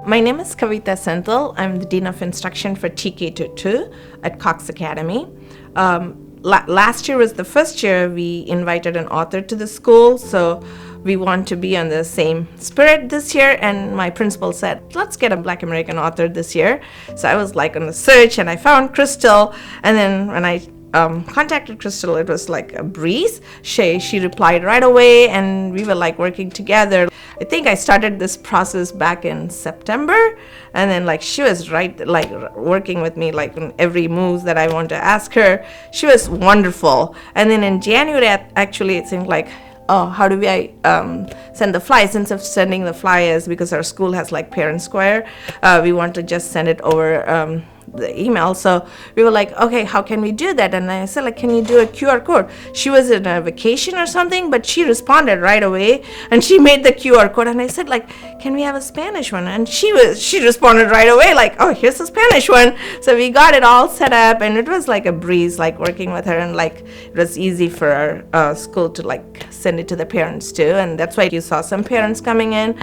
My name is Kavitha Senthil. I'm the Dean of Instruction for TK22 at Cox Academy. Last year was the first year we invited an author to the school, so we want to be on the same spirit this year, and my principal said, let's get a Black American author this year. So I was like on the search, and I found Crystel, and then when I contacted Crystel, it was like a breeze. She replied right away, and we were like working together. I think I started this process back in September, and then like she was working with me like in every move that I want to ask her. She was wonderful. And then in January, actually it seemed like, oh, how do I send the flyers? Instead of sending the flyers, because our school has like parent square, we want to just send it over the email. So we were like, okay, how can we do that? And I said, like, can you do a QR code? She was in a vacation or something, but she responded right away, and she made the QR code. And I said, like, can we have a Spanish one? And she responded right away, like, oh, here's a Spanish one. So we got it all set up, and it was like a breeze, like working with her, and like it was easy for our school to like send it to the parents too. And that's why you saw some parents coming in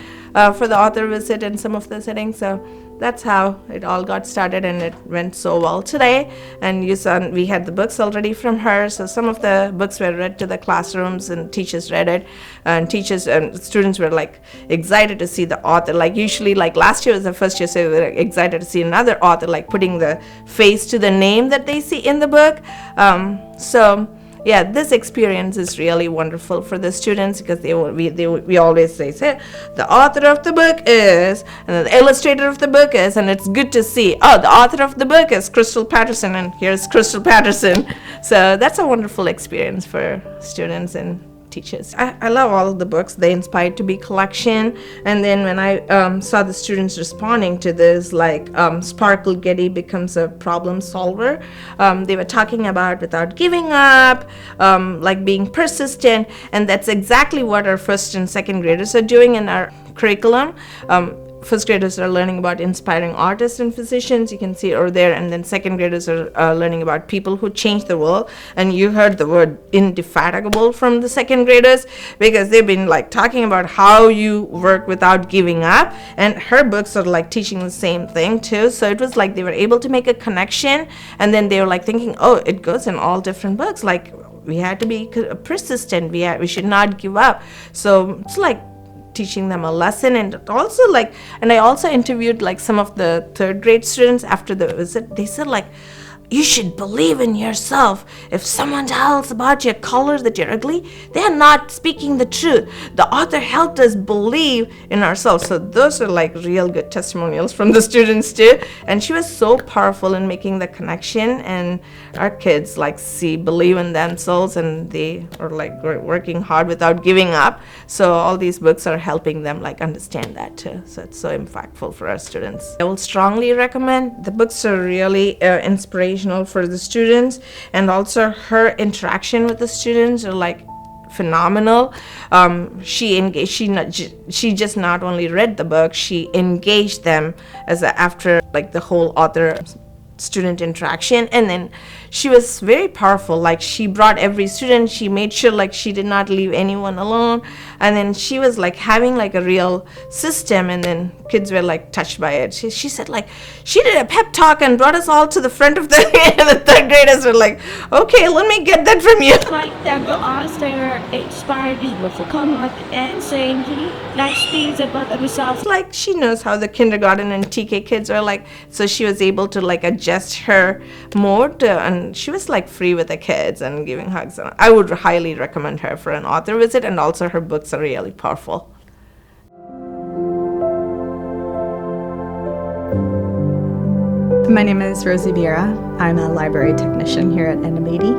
for the author visit in some of the settings. So that's how it all got started, and it went so well today. And you saw we had the books already from her, so some of the books were read to the classrooms and teachers read it, and teachers and students were like excited to see the author. Like usually, like last year was the first year, so they were excited to see another author, like putting the face to the name that they see in the book. So yeah, this experience is really wonderful for the students, because we always say the author of the book is, and the illustrator of the book is, and it's good to see, oh, the author of the book is Crystel Patterson, and here's Crystel Patterson. So that's a wonderful experience for students and teachers. I love all of the books. They Inspired to Be collection. And then when I saw the students responding to this, like Sparkle Getty becomes a problem solver, they were talking about without giving up, like being persistent, and that's exactly what our first and second graders are doing in our curriculum. First graders are learning about inspiring artists and physicians, you can see it over there, and then second graders are learning about people who change the world. And you heard the word indefatigable from the second graders, because they've been like talking about how you work without giving up, and her books are like teaching the same thing too. So it was like they were able to make a connection, and then they were like thinking, oh, it goes in all different books, like we had to be persistent, we should not give up. So it's like teaching them a lesson. And also like, and I also interviewed like some of the third grade students after the visit. They said like, you should believe in yourself. If someone tells about your color that you're ugly, they're not speaking the truth. The author helped us believe in ourselves. So those are like real good testimonials from the students too. And she was so powerful in making the connection, and our kids like believe in themselves, and they are like working hard without giving up. So all these books are helping them like understand that too. So it's so impactful for our students. I will strongly recommend. The books are really inspirational for the students, and also her interaction with the students are like phenomenal. She just not only read the book, she engaged them after like the whole author student interaction. And then she was very powerful, like she brought every student, she made sure like she did not leave anyone alone, and then she was like having like a real system, and then kids were like touched by it. She said like she did a pep talk and brought us all to the front of the the third graders were like, okay, let me get that from you. Like that the author inspired people to come up and saying nice things about themselves. Like she knows how the kindergarten and TK kids are like, so she was able to like adjust her mode, and she was like free with the kids and giving hugs. I would highly recommend her for an author visit, and also her books are really powerful. My name is Rosie Viera. I'm a library technician here at Educator,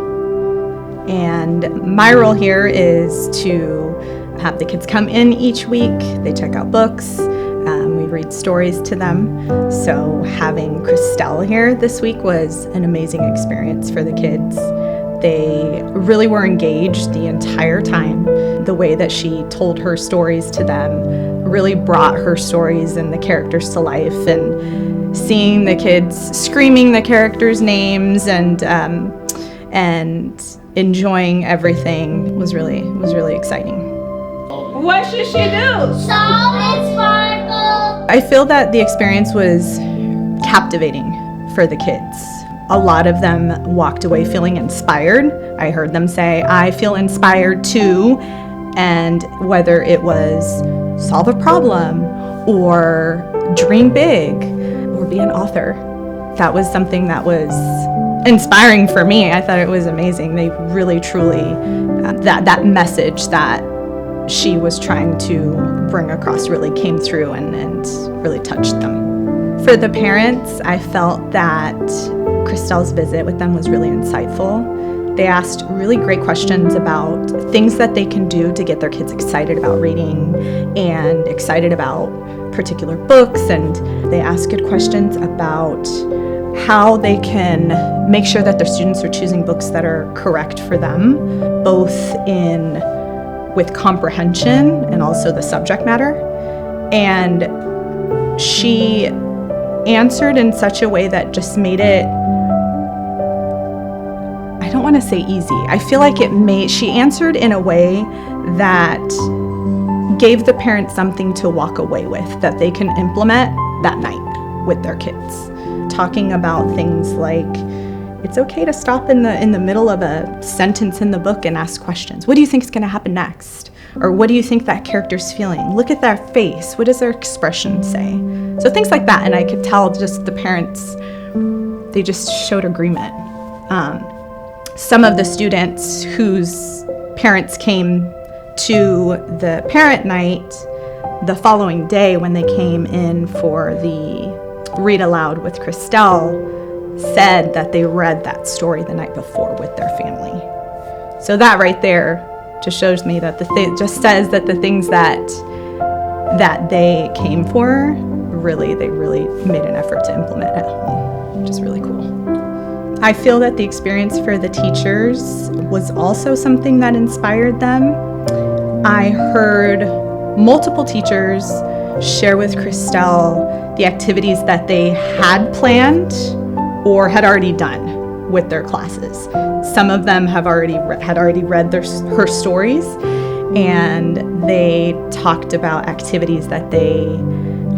and my role here is to have the kids come in each week. They check out books. We read stories to them. So having Crystel here this week was an amazing experience for the kids. They really were engaged the entire time. The way that she told her stories to them really brought her stories and the characters to life, and seeing the kids screaming the characters' names and enjoying everything was really exciting. What should she do? Solve and sparkle. I feel that the experience was captivating for the kids. A lot of them walked away feeling inspired. I heard them say, I feel inspired too. And whether it was solve a problem or dream big or be an author, that was something that was inspiring for me. I thought it was amazing. They really, truly, that message that she was trying to bring across really came through and really touched them. For the parents, I felt that Crystel's visit with them was really insightful. They asked really great questions about things that they can do to get their kids excited about reading and excited about particular books, and they asked good questions about how they can make sure that their students are choosing books that are correct for them, both with comprehension and also the subject matter. And she answered in such a way that just made it, I don't want to say easy. I feel like she answered in a way that gave the parents something to walk away with that they can implement that night with their kids. Talking about things like, it's okay to stop in the middle of a sentence in the book and ask questions. What do you think is going to happen next? Or what do you think that character's feeling? Look at their face. What does their expression say? So things like that. And I could tell just the parents, they just showed agreement. Some of the students whose parents came to the parent night the following day when they came in for the read aloud with Crystel said that they read that story the night before with their family. So that right there just shows me that just says that the things that they came for, they really made an effort to implement at home, which is really cool. I feel that the experience for the teachers was also something that inspired them. I heard multiple teachers share with Crystel the activities that they had planned or had already done with their classes. Some of them had already read her stories, and they talked about activities that they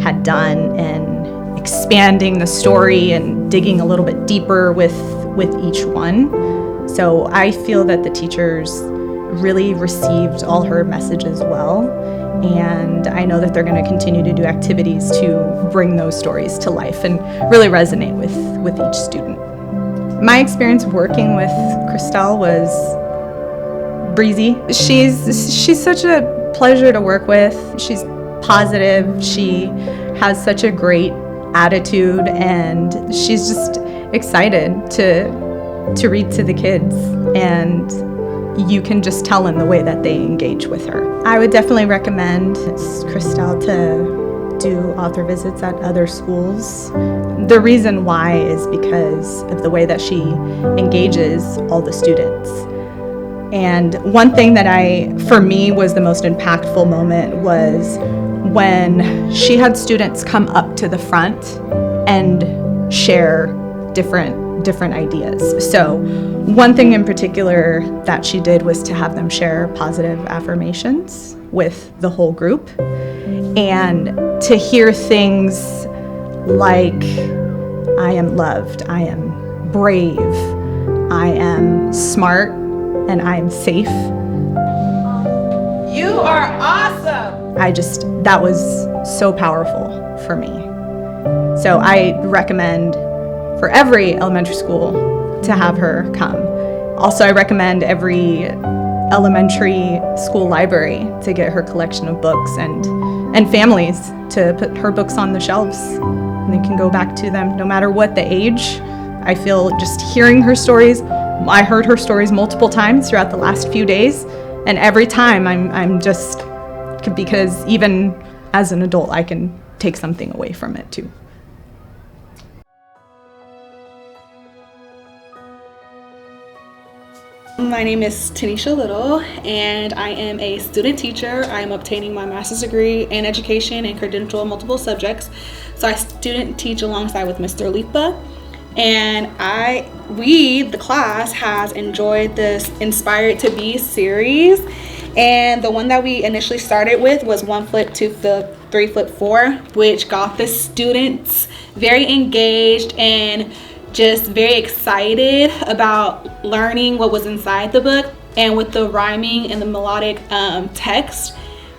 had done and expanding the story and digging a little bit deeper with each one. So I feel that the teachers really received all her messages well, and I know that they're going to continue to do activities to bring those stories to life and really resonate with each student. My experience working with Crystel was breezy. She's such a pleasure to work with. She's positive. She has such a great attitude, and she's just excited to read to the kids, and you can just tell in the way that they engage with her. I would definitely recommend Crystel to do author visits at other schools. The reason why is because of the way that she engages all the students. And one thing that for me was the most impactful moment was when she had students come up to the front and share different ideas. So one thing in particular that she did was to have them share positive affirmations with the whole group, and to hear things like, I am loved, I am brave, I am smart, and I am safe. You are awesome! That was so powerful for me. So I recommend for every elementary school to have her come. Also, I recommend every elementary school library to get her collection of books, and families to put her books on the shelves. And they can go back to them no matter what the age. I feel just hearing her stories, I heard her stories multiple times throughout the last few days, and every time I'm just, because even as an adult, I can take something away from it too. My name is Teniesha Little, and I am a student teacher. I am obtaining my master's degree in education and credential in multiple subjects. So I student teach alongside with Mr. Lipa, and the class has enjoyed this Inspired to Be series, And the one that we initially started with was 1 flip, 2 flip, 3 flip, 4, which got the students very engaged and just very excited about learning what was inside the book. And with the rhyming and the melodic text,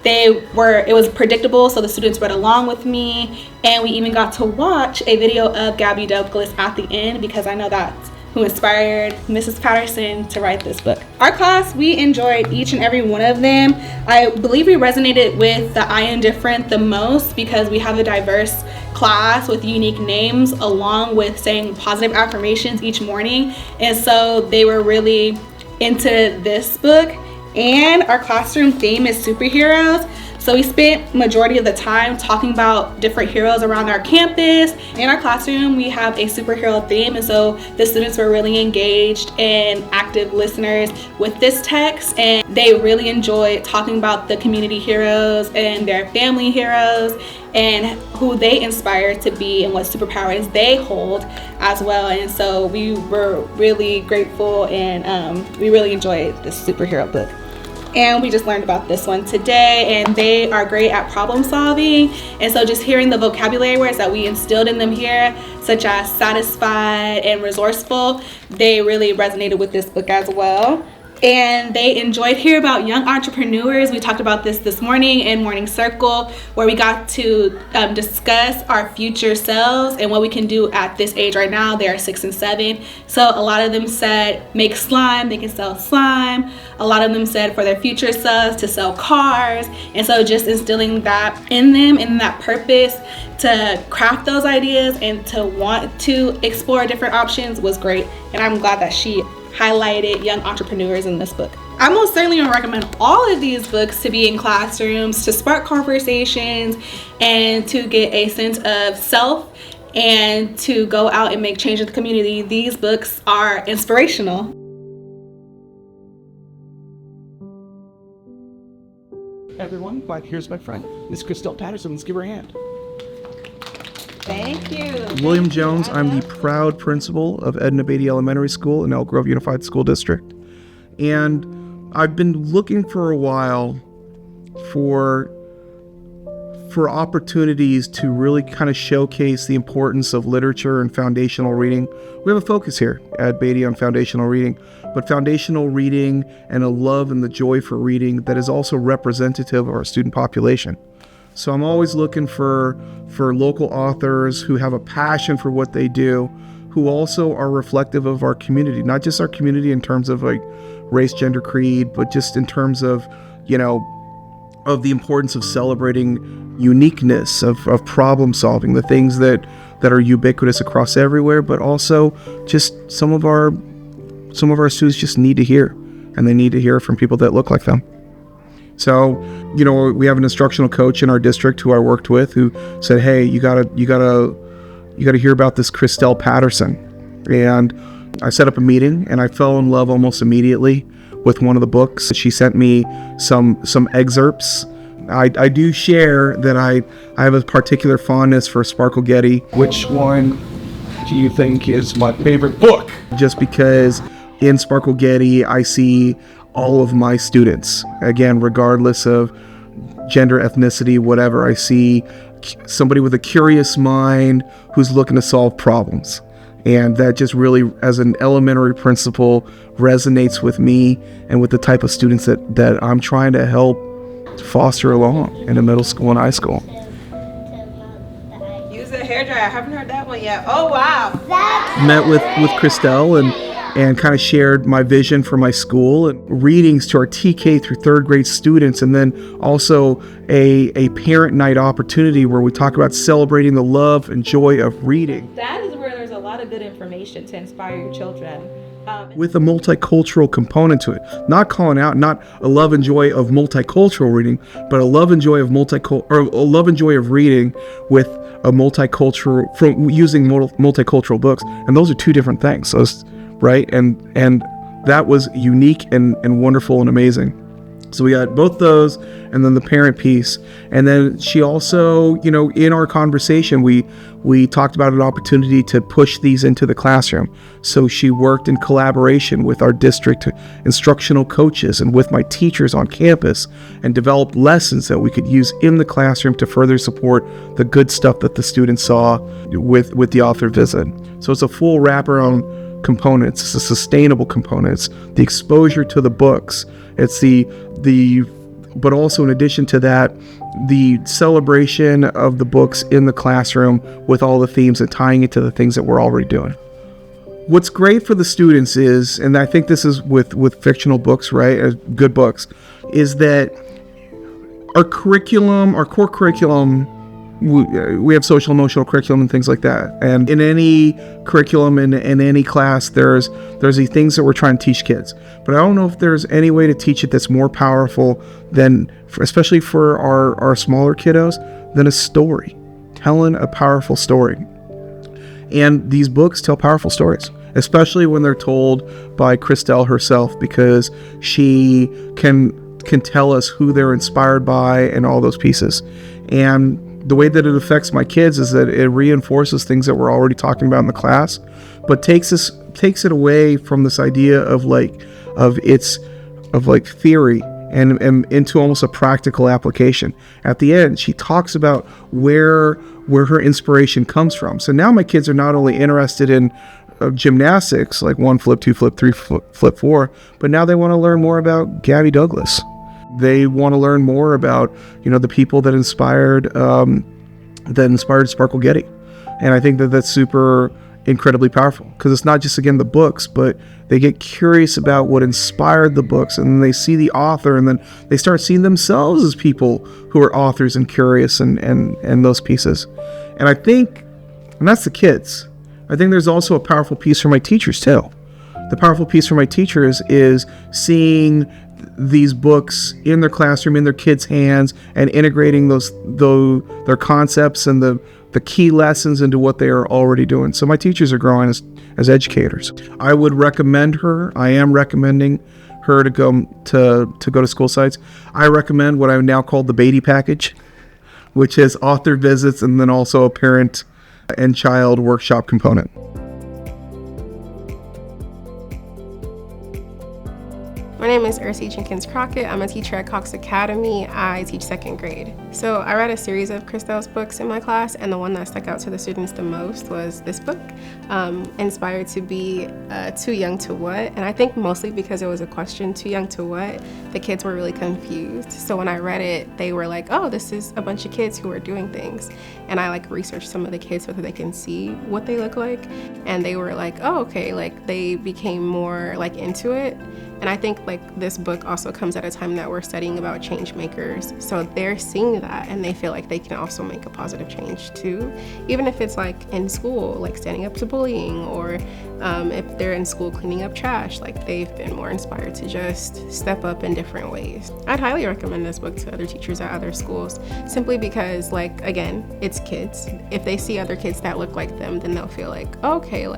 it was predictable, so the students read along with me. And we even got to watch a video of Gabby Douglas at the end, because I know that's who inspired Mrs. Patterson to write this book. Our class, we enjoyed each and every one of them. I believe we resonated with the I am different the most, because we have a diverse class with unique names, along with saying positive affirmations each morning. And so they were really into this book. And our classroom theme is superheroes. So we spent majority of the time talking about different heroes around our campus. In our classroom, we have a superhero theme, and so the students were really engaged and active listeners with this text, and they really enjoyed talking about the community heroes and their family heroes and who they inspire to be and what superpowers they hold as well. And so we were really grateful, and we really enjoyed this superhero book. And we just learned about this one today, and they are great at problem solving. And so just hearing the vocabulary words that we instilled in them here, such as satisfied and resourceful, they really resonated with this book as well. And they enjoyed hearing about young entrepreneurs. We talked about this morning in Morning Circle, where we got to discuss our future selves and what we can do at this age right now. They are 6 and 7. So a lot of them said make slime, they can sell slime. A lot of them said for their future selves to sell cars. And so just instilling that in them and that purpose to craft those ideas and to want to explore different options was great. And I'm glad that she highlighted young entrepreneurs in this book. I most certainly would recommend all of these books to be in classrooms, to spark conversations, and to get a sense of self, and to go out and make change in the community. These books are inspirational. Everyone, here's my friend, Miss Crystel Patterson. Let's give her a hand. Thank you. William Jones. I'm the proud principal of Edna Beatty Elementary School in Elk Grove Unified School District. And I've been looking for a while for opportunities to really kind of showcase the importance of literature and foundational reading. We have a focus here at Beatty on foundational reading, but foundational reading and a love and the joy for reading that is also representative of our student population. So I'm always looking for local authors who have a passion for what they do, who also are reflective of our community, not just our community in terms of like race, gender, creed, but just in terms of, of the importance of celebrating uniqueness, of problem solving, the things that are ubiquitous across everywhere, but also just some of our students just need to hear, and they need to hear from people that look like them. So, we have an instructional coach in our district who I worked with who said, "Hey, you gotta hear about this Crystel Patterson." And I set up a meeting, and I fell in love almost immediately with one of the books. She sent me some excerpts. I do share that I have a particular fondness for Sparkle Getty. Which one do you think is my favorite book? Just because in Sparkle Getty, I see all of my students, again, regardless of gender, ethnicity, whatever. I see somebody with a curious mind who's looking to solve problems. And that just really, as an elementary principal, resonates with me and with the type of students that I'm trying to help foster along in the middle school and high school. Use a hairdryer. I haven't heard that one yet. Oh, wow. Met with Crystel and kind of shared my vision for my school and readings to our TK through third grade students, and then also a parent night opportunity where we talk about celebrating the love and joy of reading. That is where there's a lot of good information to inspire your children. With a multicultural component to it. Not calling out, not a love and joy of multicultural reading, but a love and joy of reading with a multicultural, from using multicultural books. And those are two different things. So right? And that was unique and wonderful and amazing. So we got both those, and then the parent piece. And then she also, in our conversation, we talked about an opportunity to push these into the classroom. So she worked in collaboration with our district instructional coaches and with my teachers on campus, and developed lessons that we could use in the classroom to further support the good stuff that the students saw with the author visit. So it's a full wraparound components. It's a sustainable components, the exposure to the books. It's but also in addition to that, the celebration of the books in the classroom with all the themes and tying it to the things that we're already doing. What's great for the students is, and I think this is with fictional books, right, good books, is that our core curriculum, we have social emotional curriculum and things like that. And in any curriculum, in any class, there's these things that we're trying to teach kids. But I don't know if there's any way to teach it that's more powerful than, especially for our smaller kiddos, than a story, telling a powerful story. And these books tell powerful stories, especially when they're told by Crystel herself, because she can tell us who they're inspired by and all those pieces. And the way that it affects my kids is that it reinforces things that we're already talking about in the class, but takes it away from this idea of theory and into almost a practical application. At the end, she talks about where her inspiration comes from. So now my kids are not only interested in gymnastics, like 1 flip, 2 flip, 3 flip, 4, but now they want to learn more about Gabby Douglas. They want to learn more about, the people that inspired Sparkle Getty. And I think that that's super incredibly powerful, because it's not just, again, the books, but they get curious about what inspired the books, and then they see the author, and then they start seeing themselves as people who are authors and curious and those pieces. And I think, and that's the kids, I think there's also a powerful piece for my teachers too. The powerful piece for my teachers is seeing these books in their classroom, in their kids' hands, and integrating their concepts and the key lessons into what they are already doing. So my teachers are growing as educators. I would recommend her. I am recommending her to go to school sites. I recommend what I now call the Beatty package, which is author visits and then also a parent and child workshop component. My name is Earsy Jenkins-Crockett. I'm a teacher at Cox Academy. I teach 2nd grade. So I read a series of Crystel's books in my class, and the one that stuck out to the students the most was this book, Inspired to Be Too Young to What? And I think mostly because it was a question, too young to what? The kids were really confused. So when I read it, they were like, oh, this is a bunch of kids who are doing things. And I researched some of the kids so that they can see what they look like. And they were like, oh, okay, they became more into it. And I think this book also comes at a time that we're studying about change makers. So they're seeing that and they feel like they can also make a positive change too. Even if it's in school, standing up to bullying, or if they're in school cleaning up trash, they've been more inspired to just step up in different ways. I'd highly recommend this book to other teachers at other schools, simply because again, it's kids. If they see other kids that look like them, then they'll feel okay,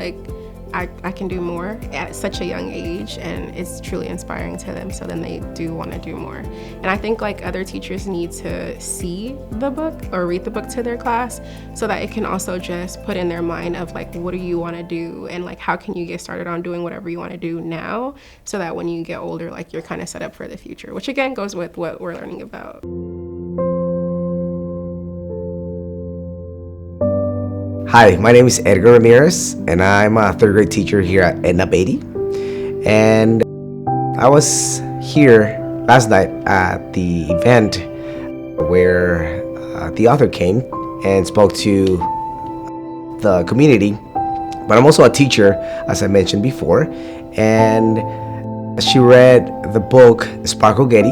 I can do more at such a young age, and it's truly inspiring to them, so then they do want to do more. And I think other teachers need to see the book or read the book to their class, so that it can also just put in their mind of what do you want to do, and how can you get started on doing whatever you want to do now, so that when you get older, you're kind of set up for the future, which again goes with what we're learning about. Hi, my name is Edgar Ramirez, and I'm a 3rd grade teacher here at Edna Beatty. And I was here last night at the event where the author came and spoke to the community. But I'm also a teacher, as I mentioned before, and she read the book Sparkle Getty,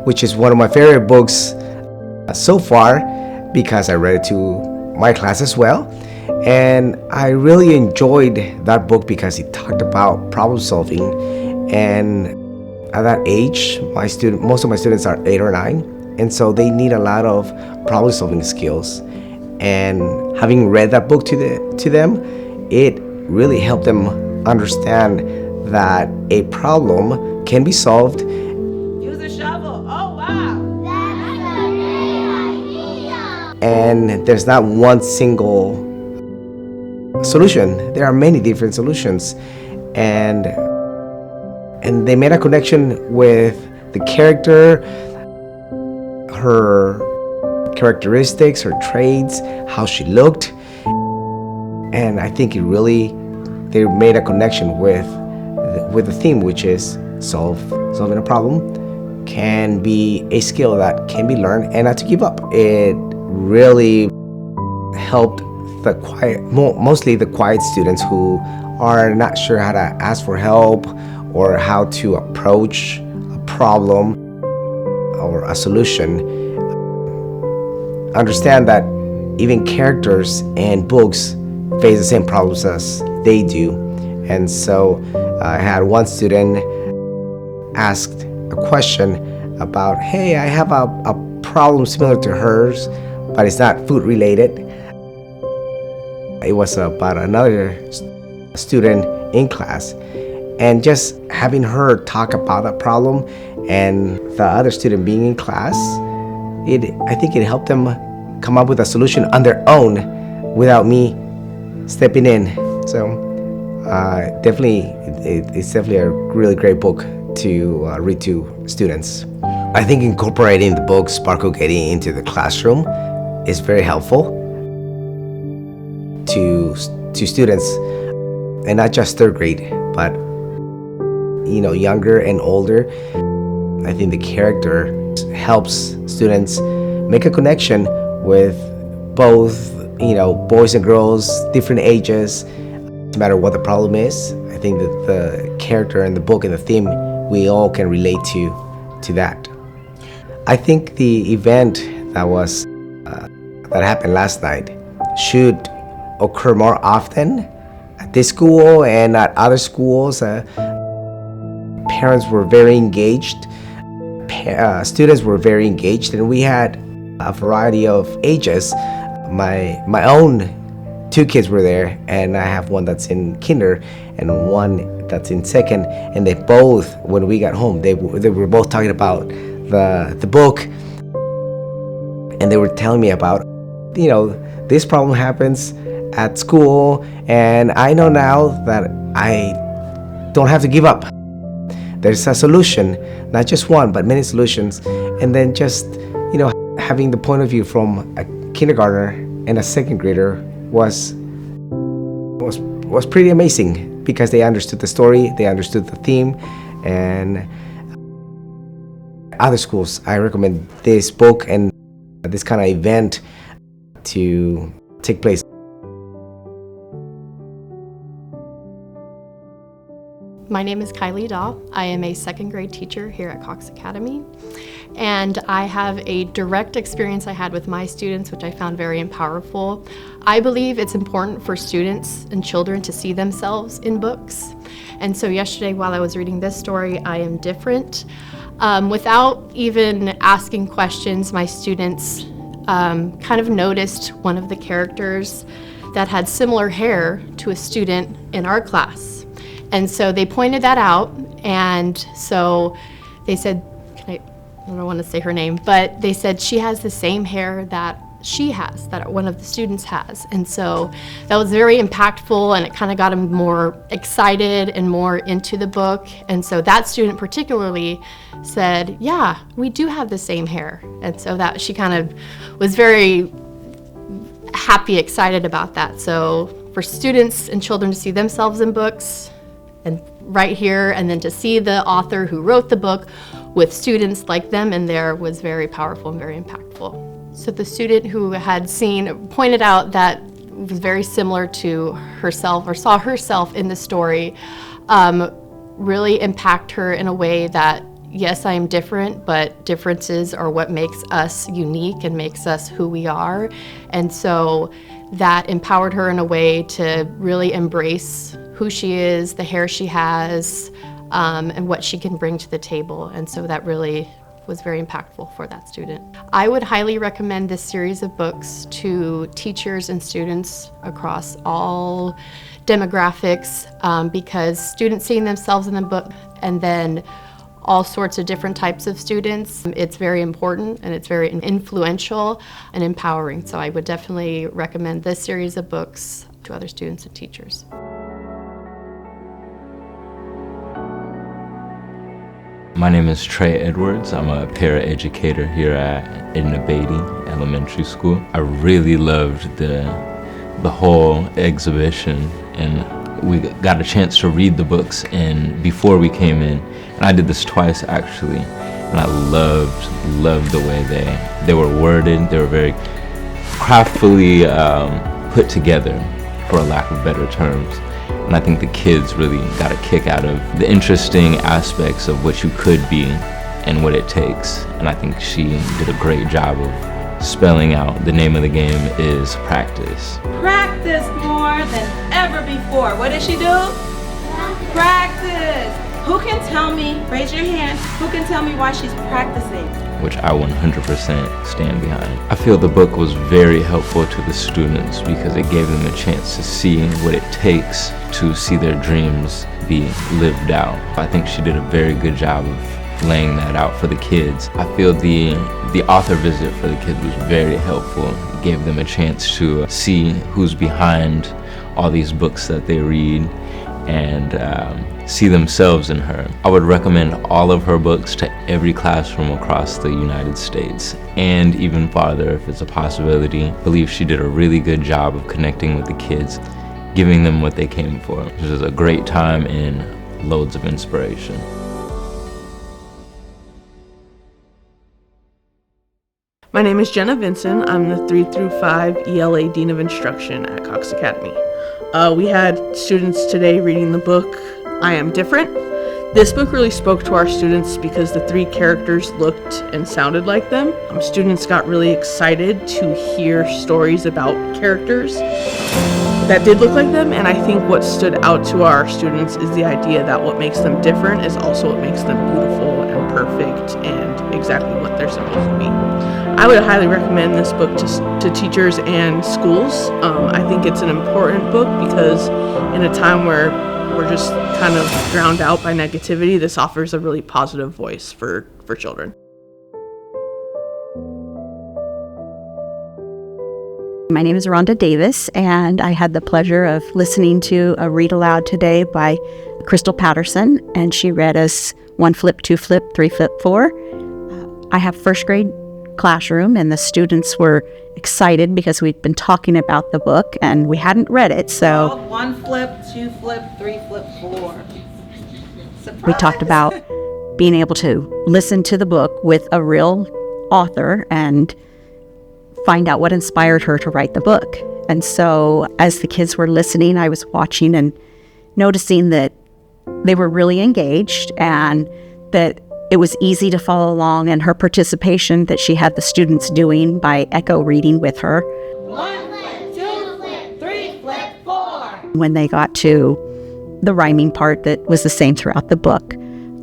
which is one of my favorite books so far, because I read it to my class as well. And I really enjoyed that book because it talked about problem solving. And at that age, most of my students are 8 or 9, and so they need a lot of problem solving skills. And having read that book to them, it really helped them understand that a problem can be solved. Use a shovel. and there's not one single solution. There are many different solutions, and they made a connection with the character, her characteristics, her traits, how she looked, and I think they made a connection with the theme, which is solving a problem can be a skill that can be learned and not to give up. It really helped mostly the quiet students who are not sure how to ask for help or how to approach a problem or a solution. Understand that even characters and books face the same problems as they do. And so I had one student asked a question about, hey, I have a problem similar to hers, but it's not food related. It was about another student in class, and just having her talk about that problem and the other student being in class, I think it helped them come up with a solution on their own without me stepping in. So it's definitely a really great book to read to students. I think incorporating the book Sparkle Getty into the classroom is very helpful to students, and not just third grade, but younger and older. I think the character helps students make a connection with both boys and girls, different ages, no matter what the problem is. I think that the character and the book and the theme, we all can relate to that. I think the event that happened last night should occur more often at this school and at other schools. Parents were very engaged, students were very engaged, and we had a variety of ages. My own 2 kids were there, and I have one that's in kinder and one that's in second, and they both, when we got home, they were both talking about the book, and they were telling me about this problem happens at school, and I know now that I don't have to give up. There's a solution, not just one, but many solutions. And then just having the point of view from a kindergartner and a second grader was pretty amazing, because they understood the story, they understood the theme. And other schools, I recommend this book and this kind of event to take place. My name is Kyley. I am a second grade teacher here at Cox Academy, and I have a direct experience I had with my students, which I found very powerful. I believe it's important for students and children to see themselves in books, and so yesterday while I was reading this story, I Am Different, without even asking questions, my students kind of noticed one of the characters that had similar hair to a student in our class. And so they pointed that out, and so they said, I don't want to say her name, but they said she has the same hair that she has, that one of the students has. And so that was very impactful, and it kind of got them more excited and more into the book. And so that student particularly said, yeah, we do have the same hair. And so that she kind of was very happy, excited about that. So for students and children to see themselves in books, and right here, and then to see the author who wrote the book with students like them in there was very powerful and very impactful. So the student who had pointed out that was very similar to herself, or saw herself in the story, really impact her in a way that, yes, I am different, but differences are what makes us unique and makes us who we are. And so that empowered her in a way to really embrace who she is, the hair she has, and what she can bring to the table. And so that really was very impactful for that student. I would highly recommend this series of books to teachers and students across all demographics, because students seeing themselves in the book and then all sorts of different types of students. It's very important and it's very influential and empowering. So I would definitely recommend this series of books to other students and teachers. My name is Trey Edwards. I'm a para-educator here at Edna Beatty Elementary School. I really loved the whole exhibition, and we got a chance to read the books before we came in. And I did this twice actually, and I loved the way they were worded. They were very craftfully put together, for a lack of better terms. And I think the kids really got a kick out of the interesting aspects of what you could be and what it takes. And I think she did a great job of spelling out the name of the game is practice. Practice more than ever before. What did she do? Practice. Who can tell me, raise your hand, who can tell me why she's practicing? Which I 100% stand behind. I feel the book was very helpful to the students because it gave them a chance to see what it takes to see their dreams be lived out. I think she did a very good job of laying that out for the kids. I feel the author visit for the kids was very helpful. It gave them a chance to see who's behind all these books that they read and see themselves in her. I would recommend all of her books to every classroom across the United States and even farther if it's a possibility. I believe she did a really good job of connecting with the kids, giving them what they came for. This is a great time and loads of inspiration. My name is Jenna Vinson. I'm the 3 through 5 ELA Dean of Instruction at Cox Academy. We had students today reading the book, I Am Different. This book really spoke to our students because the 3 characters looked and sounded like them. Students got really excited to hear stories about characters that did look like them, and I think what stood out to our students is the idea that what makes them different is also what makes them beautiful and perfect and exactly what they're supposed to be. I would highly recommend this book to teachers and schools. I think it's an important book because in a time where we're just kind of drowned out by negativity, this offers a really positive voice for children. My name is Rhonda Davis, and I had the pleasure of listening to a read aloud today by Crystel Patterson, and she read us 1 flip, 2 flip, 3 flip, 4. I have first grade classroom, and the students were excited because we'd been talking about the book and we hadn't read it, so 1 flip, 2 flip, 3 flip, 4. Surprise. We talked about being able to listen to the book with a real author and find out what inspired her to write the book. And so as the kids were listening, I was watching and noticing that they were really engaged and that it was easy to follow along, and her participation that she had the students doing by echo reading with her. 1 flip, 2 flip, 3 flip, 4. When they got to the rhyming part that was the same throughout the book,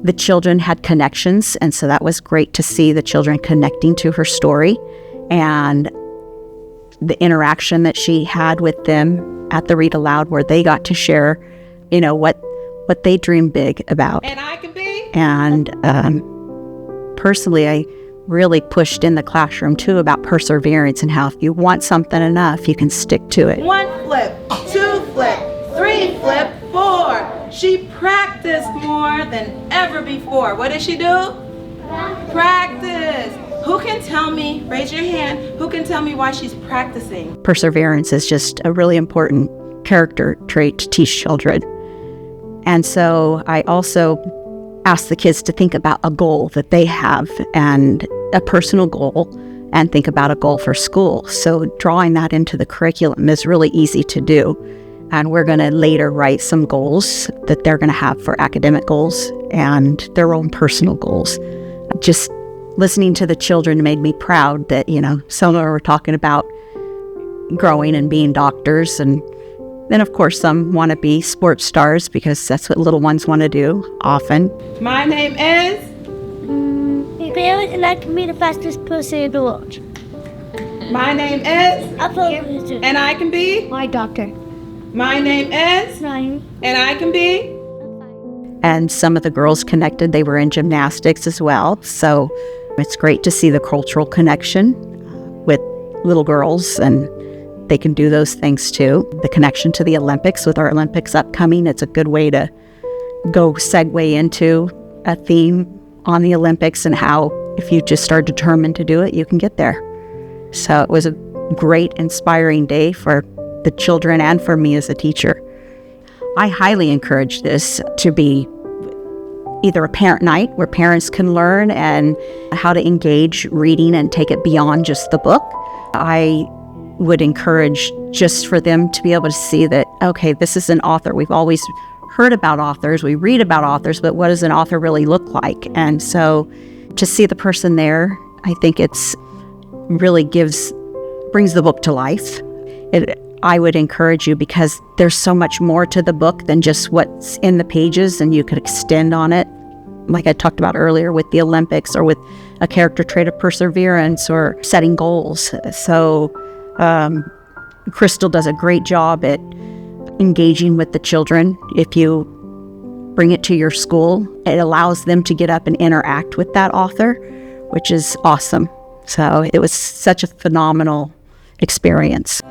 the children had connections, and so that was great to see the children connecting to her story and the interaction that she had with them at the read aloud, where they got to share, what they dream big about. And I can be. And personally, I really pushed in the classroom too about perseverance and how if you want something enough, you can stick to it. 1 flip, 2 flip, 3 flip, 4. She practiced more than ever before. What did she do? Practice. Who can tell me, raise your hand, who can tell me why she's practicing? Perseverance is just a really important character trait to teach children. And so I also ask the kids to think about a goal that they have and a personal goal, and think about a goal for school. So drawing that into the curriculum is really easy to do. And we're going to later write some goals that they're going to have for academic goals and their own personal goals. Just listening to the children made me proud that, some of them were talking about growing and being doctors, and then of course some want to be sports stars because that's what little ones want to do often. My name is? Viera, and I can be the fastest person in the world. My name is? And I can be? My doctor. My name is? Ryan. And I can be? And some of the girls connected. They were in gymnastics as well. So it's great to see the cultural connection with little girls, and they can do those things too. The connection to the Olympics, with our Olympics upcoming, it's a good way to go segue into a theme on the Olympics and how if you just are determined to do it, you can get there. So it was a great, inspiring day for the children and for me as a teacher. I highly encourage this to be either a parent night where parents can learn and how to engage reading and take it beyond just the book. I would encourage just for them to be able to see that, okay, this is an author. We've always heard about authors, we read about authors, but what does an author really look like? And so to see the person there, I think it's really brings the book to life. I would encourage you, because there's so much more to the book than just what's in the pages, and you could extend on it, like I talked about earlier with the Olympics, or with a character trait of perseverance or setting goals. So Crystel does a great job at engaging with the children. If you bring it to your school, it allows them to get up and interact with that author, which is awesome. So it was such a phenomenal experience.